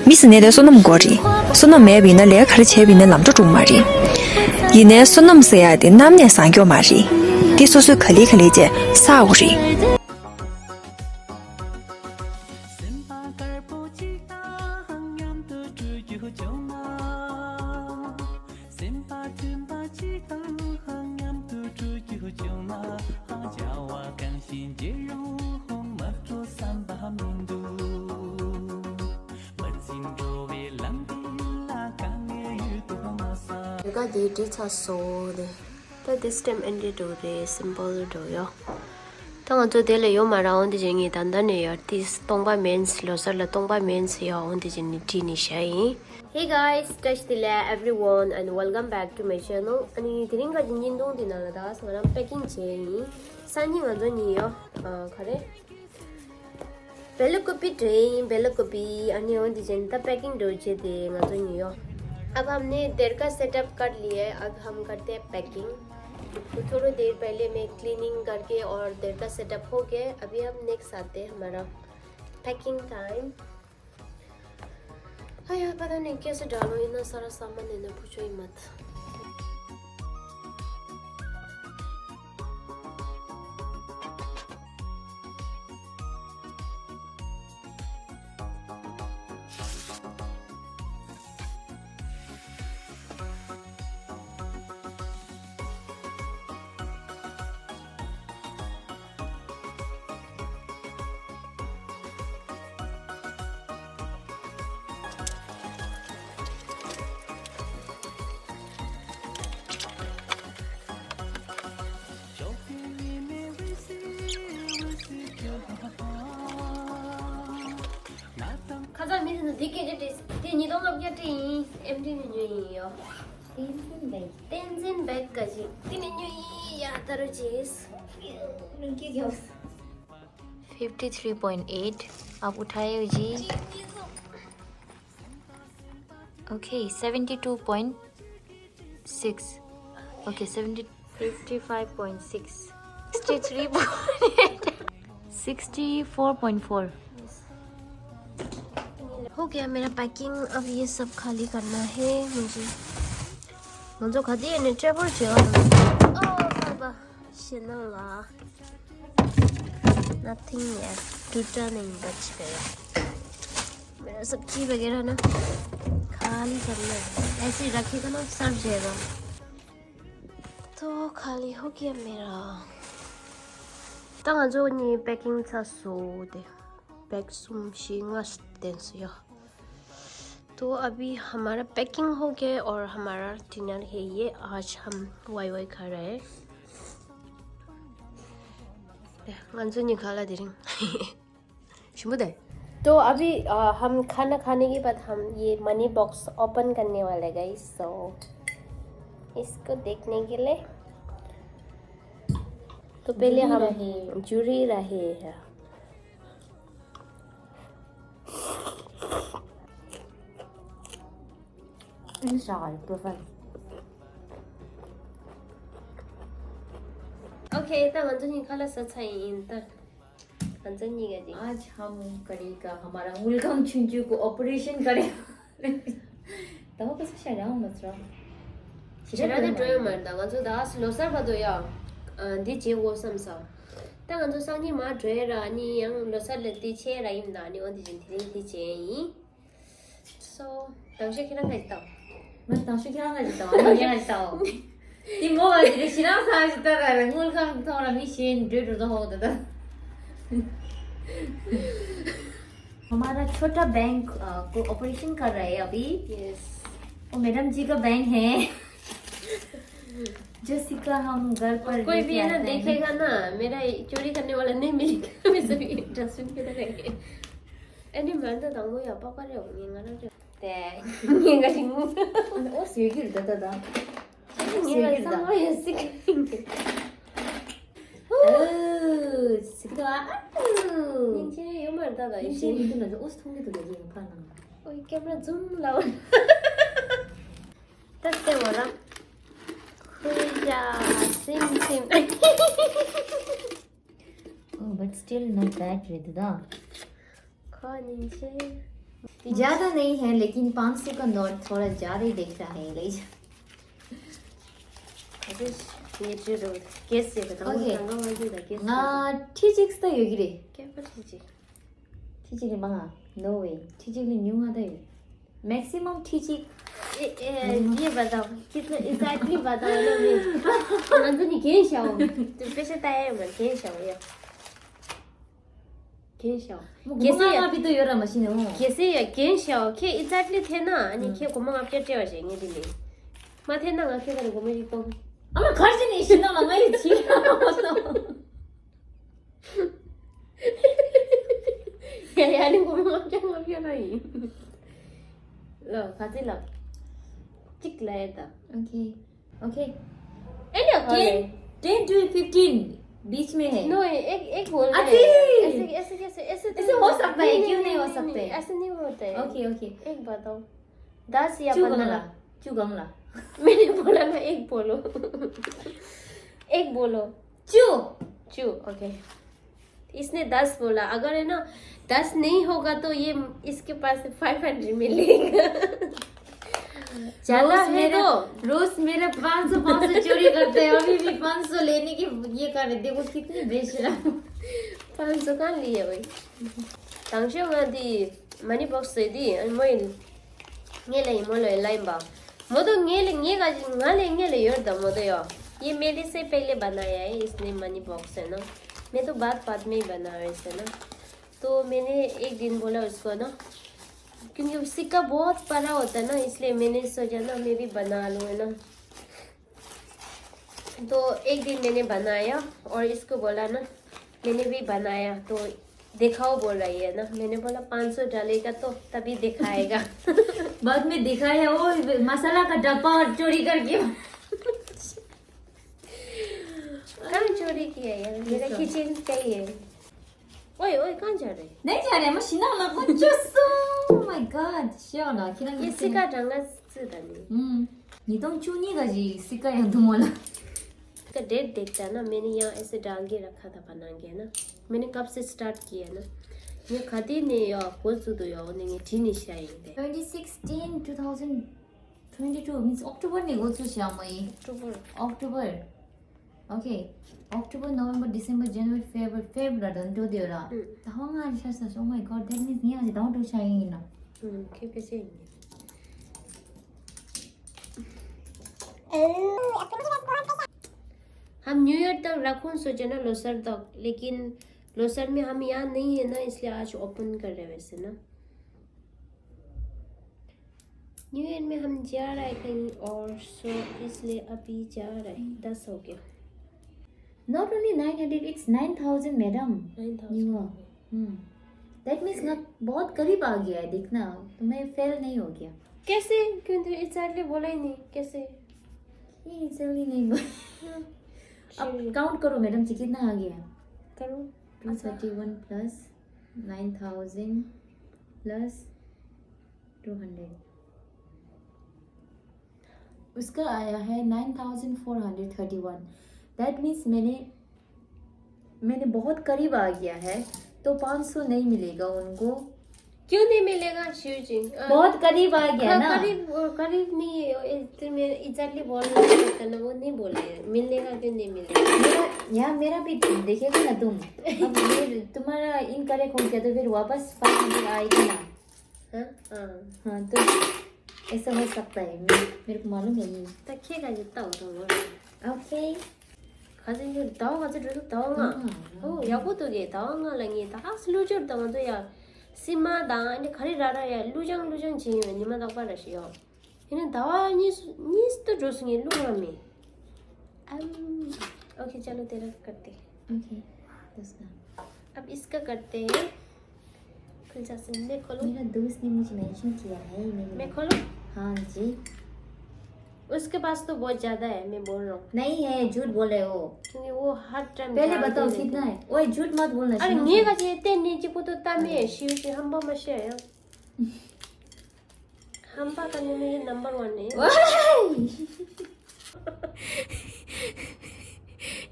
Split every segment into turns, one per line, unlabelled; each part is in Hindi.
미스 내대 손놈 거리 손놈 매비는 레카르 체비는 남조 중마리 이내 손놈 써야 돼 남녀 상교 마리 디소스 클릭클리제 사우리
The dates are so but this time ended to the simple do yo. Tang to dele yo around the jingy dandane this tongba men's Losar la tongba men's yo on the jinny shai. Hey guys, touch the everyone and welcome back to my channel. And you got in dong dinaladas when I'm packing chain. Sending a donny yo. Kare Bylakuppe train, Bylakuppe, and you on the jenta packing doje de yo. अब हमने derkha सेटअप कर लिया है अब हम करते हैं पैकिंग तो थोड़ी देर पहले मैं क्लीनिंग करके और derkha सेटअप हो गया अभी हम नेक्स्ट आते हैं हमारा पैकिंग टाइम यार पता नहीं कैसे डालो इतना सारा सामान इन्हें पूछो ही मत 가자 미는 되게 이제 니 너무 없겠지 엠디는 유이요 댄진 백까지 티는 유이 야 떨어지스 53.8 आप उठाए जी okay 72.6 okay 55.6 63.8 64.4 हो गया मेरा पैकिंग अब ये सब खाली करना है मुझे खाती है ट्रैवल बाबा शिनला नथिंग यार टूटा नहीं बच गया मेरा सब्जी वगैरह ना खाली करना है ऐसे ही रखेगा ना सड़ जाएगा तो खाली हो गया मेरा तंग जो नहीं पैकिंग था सो दे पैक सुम शिंगस देंसिया तो अभी हमारा पैकिंग हो गया और हमारा डिनर है ये आज हम वाई वाई खा रहे हैं गंजू निकाला दे रही तो अभी हम खाना खाने के बाद हम ये मनी बॉक्स ओपन करने वाले गाइस सो इसको देखने के लिए तो पहले हम जुड़ी रहे हैं ओके तो अंजनी खाला सच्चाई इन तक अंजनी का जी
आज हम करेगा हमारा मुल्कम छुंचू को ऑपरेशन करे तब कैसे शरा हूं मसरा
शरा दे ड्राइव मरदा गंजो दास लोसर बदो या दी जे वो समसा ता गंजो सांगी मा ड्राइव रानी yang लोसर लेती छे राइम दानी ओदी जिन थी छे yi so 당시 키랑 있다
मैं ताशु क्या कर देता हूं ये करता हूं ती मो वाली शिरा साज तरह मुल्कम थोड़ा मिशन डेढ़ तो हो देता हमारा छोटा बैंक को ऑपरेशन कर रहे हैं अभी
यस
वो मैडम जी का बैंक है जो सिक्का हम घर पर
कोई भी है ना देखेगा ना मेरा चोरी करने वाला नहीं मिलेगा मैं सभी डस्टबिन के लगाएंगे एनी मैं तो तंगो या पापा रे होंगे ना जो ते ये का सिंगो
ओ सिगिर दादा
ये संगो ये सिंगो
सिक्का
닌지 요 말다가
이제 이들은 옷 통에도 되게 파나
오이 कैमरा 줌 लाओ तस्ते वाला खुजा सिम
oh but still not bad redda
खानिंचे
ज्यादा नहीं है लेकिन 500 का नोट थोड़ा ज्यादा ही दिख रहा है ले
ये जो कैसे बताऊं
Okay.
कैसे
TGX 다 여기래
क्या पता जी
TGX 망아 no way TGX new आता है मैक्सिमम TGX
ये बताओ कितना एग्जैक्टली बताओ ना मैं नंदनी केन शाओ तो पैसे ताए मैं केन शाओ या केन शाओ
कैसे अभी तो योरा मशीन हो
कैसे या केन शाओ के एग्जैक्टली थे ना अनि के को मंगा पे टेवा से ngi दिले माथे ना के करे को मेरी तो
아마 가지니 신나 망아이 지나왔어
ya ni ko मंगा jangan पे नहीं लो खाते लो चिक लाया था
ओके ओके
एने खाले
10 to 15 बीच में है
नो एक बोल
अति!
ऐसे कैसे
ऐसे हो सकता है क्यों नहीं हो सकते
ऐसे नहीं होता है
ओके ओके
एक बताओ 10 या 15
चुगंगला
मैंने बोला ना एक बोलो एक बोलो चू ओके इसने 10 बोला अगर है ना 10 नहीं होगा तो ये इसके पास 500 मिलेगा
चला
रोज
मेरा
तो
रोज मेरा 500 चोरी करते हैं अभी भी 500 लेने की ये कर रहे देखो कितनी बेचरा
500 कहाँ लिए भाई 당시에 मनी बॉक्स से दी मैं ये ले लाइन बा मोदो ये गाजी योर द मोदो यो ये मेरे से पहले बनाया है इसने मनी बॉक्स है ना मैं तो बाद में ही बना रही थी ना तो मैंने एक दिन बोला उसको ना क्योंकि सिक्का बहुत बड़ा होता है ना इसलिए मैंने सोचा ना मैं भी बना लूँ है ना तो एक दिन मैंने बनाया और इसको बोला ना मैंने भी बनाया तो दिखाओ बोल रही है ना मैंने बोला 500 डालेगा तो तभी दिखाएगा
बाद में दिखाया वो मसाला का डब्बा चोरी करके
कहाँ चोरी किया यार मेरा किचन कहीं है ओए कहाँ जा रहे
नहीं जा रहे मशीन वाला कुछ Oh my god 시원하 그냥
ये सिक्का ढंगा से डाली
니동 쭈니가지 시카야 두모라
इसका डेट देखता है ना मैंने यहाँ ऐसे डाल के रखा था बना के ना मैंने कब से स्टार्ट किया ना ये खाती ने या कोसुदो या ओने ठीक शायद
2016 2022 means October ने 고추시야 뭐이 October okay October November December January February 던도 되어라 당황한 샷사 oh my god that means 니 아직 나도 차이나
के पैसे हम न्यू ईयर तक रखूं सोचे ना लोसर तक लेकिन लोसर में हम यहाँ नहीं है ना इसलिए आज ओपन कर रहे वैसे ना न्यू ईयर में हम जा रहे हैं कहीं और सो इसलिए अभी जा रहे हैं 10 हो गया
not only 900 it's 9000 madam
9000
that means ना बहुत करीब आ गया है देखना तुम्हें फेल नहीं हो गया
कैसे क्योंकि एग्जैक्टली बोला ही नहीं कैसे
ये इजीली नहीं बोला अब काउंट करो मैडम जी कितना आ गया
करो
231 प्लस 9000 प्लस 200 उसका आया है 9431 दैट मीन्स मैंने बहुत करीब आ गया है तो 500 नहीं मिलेगा उनको
क्यों नहीं मिलेगा शिव जी
बहुत करीब आ गया ना
करीब नहीं है एग्जैक्टली बोल सकता ना वो नहीं बोले मिलेगा क्यों नहीं मिलेगा
मेरा भी देखेगा ना तुम अब फिर तुम्हारा इनकरेक्ट हो गया तो फिर वापस 500 आएगी ना हाँ तो ऐसा हो सकता है मेरे को मालूम है ये
तकिएगा जितना होता
ओके
가진 게 나와가지고 나와가 야고도게 나와가랑이 다 슬루저 나와도야 심마다 아니 가리라라야 루장 지면 니만 나빠라시요 얘는 나와 니스도 조승이 루라미 ओके चलो तेरा करते
ओके
अब इसका करते हैं खुल जा मैं खोलो
मेरा दोस्त ने मुझे मेंशन किया है
मैं खोलो
हाँ जी
उसके पास तो बहुत ज्यादा है मैं बोल रहा हूँ
नहीं है झूठ बोल रहे हो
क्योंकि वो हर टाइम
पहले बताओ कितना है ओए झूठ मत बोलना
अरे ये का जेते नीचे को तो तामे शिव से हम बा मशे है हम बा करने में नंबर 1 है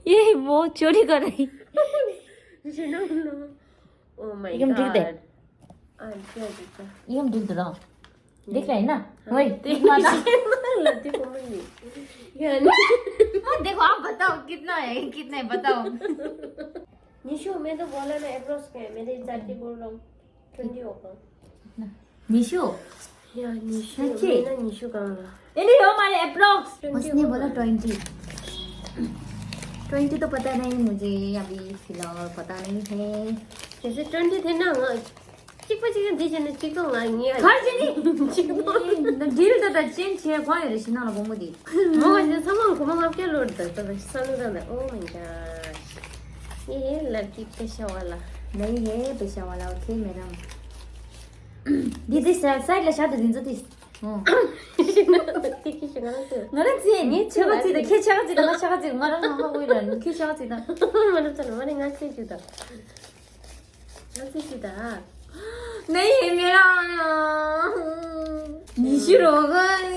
ये वो चोरी कर रही
नो ओ माय
एकदम ठीक
गॉड
ये हम दूध रहा देख रहे हैं ना वही माता
लती को मिली
देखो आप बताओ कितना है बताओ
निशु मैं तो बोला ना अप्रोच के मेरे एग्जैक्टली बोल रहा हूँ 20 होगा
निशु
यार निशु
सच्ची?
मैं ना निशु कहूँगा
ये लो हमारे अप्रोक्स
20
उसने
होगा।
बोला 20 तो पता नहीं मुझे अभी फिलहाल पता नहीं है
जैसे 20 थे ना चिपा चिका दीजिए चिको लाएंगे
खर्च नहीं 딜 다 진짜 과연 신나는 공부디
뭐가 이제 사망 고망 आपके लोड था तो सानू का ओ माय गॉड ये है लड़की पेशा वाला
नहीं है पैसा वाला ओके मैडम दीदी साइड ला शादी दिन जति
티키 시간한테
너랑지 니 차가지다 키 차가지다 나 차가지 말은 하고 이런 키 차가지다
말했잖아 말이 나치지다 나치지다
नहीं है मेरा निशुरो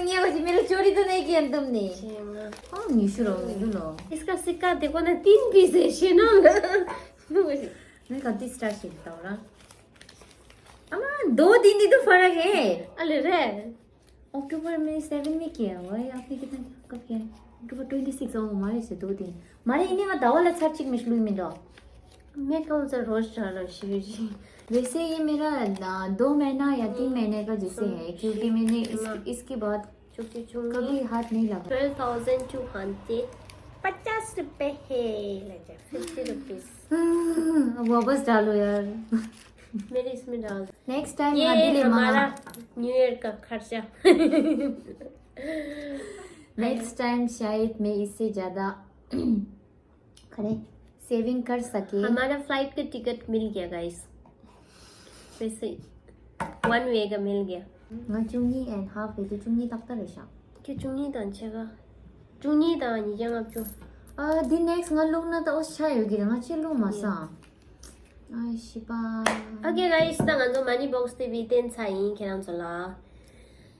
ये वजह मेरा चोरी तो नहीं किया तुमने
제가
हाँ निशुरो लो
इसका सिक्का देखो ना 3 पीस है शेना
मैं कभी स्टार्ट करता हूँ ना अम्मा 2 दिन ही तो फर्क है
अरे रे
अक्टूबर में 7 में किया हुआ है आपने कितना कब किया अक्टूबर 26 और हमारे से 2 दिन हमारे इन्हें मत दावा लच्छा चिक मिशलू में दो
मैं कौन सा रोज डाला शिव जी
वैसे ये मेरा 2 महीना या 3 महीने का जैसे है क्योंकि मैंने इसके बाद
चुकी चुंगी
कभी हाथ नहीं लगा
12,250 रुपए है लगा 50 रुपीस
अब वापस डालो यार
मेरे इसमें डाल
नेक्स्ट टाइम
ये हमारा न्यू ईयर का खर्चा
नेक्स्ट टाइम शायद मैं इससे ज्यादा खड़े सेविंग कर सके
हमारा फ्लाइट का टिकट मिल गया गाइस वैसे 1 वे का मिल गया
nga chungi and half itu chungi tak ta resha
कि चुंगी दान छेगा चुंगी दान ये जंग अब जो
the next nga lung na ta os cha yogi nga chelo masa ai shiba
okay guys तंग जो मनी बॉक्स ते भी 10 छाई केरान चला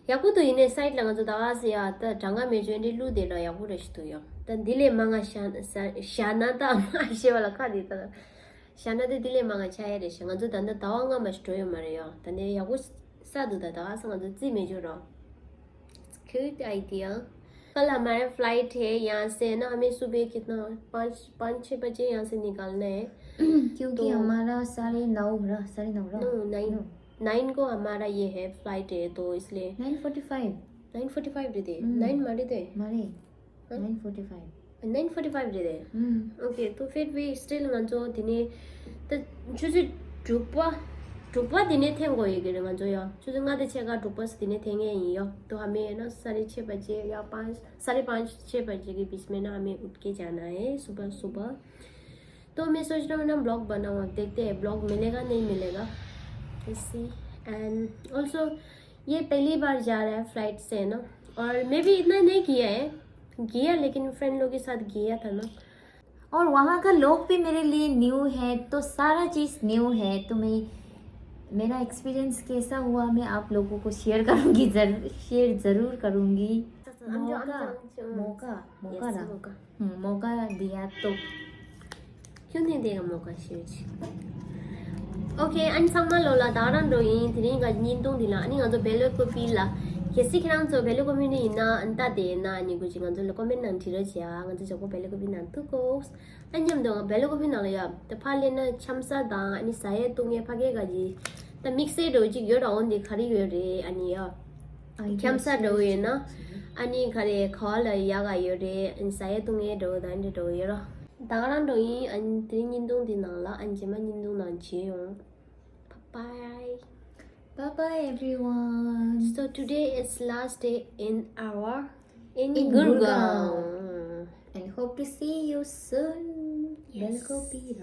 याकु तो इने साइड लंग जो दावा से या त जंगा में जो ने लु दे ल याकु रश तो या त दिले मंगा शाना ता आशे वाला खा दी त शाना दे दिले मंगा छाय रे संग जो दंद दावांगा मस्टो यो मरे यो तने याकु सादु दा दावा संग जो जी में जो रो गुड आइडिया कल हमारा फ्लाइट है यहाँ से ना हमें सुबह कितना 5-6 बजे यहाँ से निकलना है
क्योंकि हमारा 9:30
9 को हमारा ये है फ्लाइट है तो इसलिए 9:45 दे 9 मारे दे
मारे 9:45
9:45 दे ओके तो फिर भी स्टिल जो दिने तो जो ड्रुपा दिने थे ये गिर जो या जो ना देगा ड्रुपस दिने थे यो तो हमें ना 6:30 बजे या 5-6 बजे के बीच में ना हमें उठ के जाना है सुबह तो मैं सोच रहा हूँ ना ब्लॉग बनाऊँ देखते हैं ब्लॉग मिलेगा नहीं मिलेगा इसी एंड ऑल्सो ये पहली बार जा रहा है फ्लाइट से ना और मैं भी इतना नहीं किया लेकिन फ्रेंड लोग के साथ गया था ना
और वहाँ का लोग भी मेरे लिए न्यू है तो सारा चीज़ न्यू है तो मैं मेरा एक्सपीरियंस कैसा हुआ मैं आप लोगों को शेयर करूँगी शेयर ज़रूर करूँगी मौका दिया तो
क्यों नहीं देगा मौका शेयर जी ओके अन संगमा लोला दारन रोई थिनी गा निंतों दिला अनि गा जो बेलकुप्पे ला केसी खरां जो बेलकुप्पे नि ना अंता दे ना अनि गुजि गा जो लकोमेन नन थिरा जिया गा जो को बेलकुप्पे नन तो कोस अन्यम दो बेलकुप्पे न या त फाले न छमसा दा अनि साये तुंगे फागे गा जी त मिक्से दो जी यो राउन दे खरी यो रे अनि या छमसा दो ये ना अनि खरे खल या गा यो रे अनि साये तुंगे दो दान दो यो दारन रोई अन थिनी निंतों दिनाला अंजमा निंतों नन छियो Bye
everyone.
So today is last day in Gurgaon.
And hope to see you soon.
Yes.
Bylakuppe.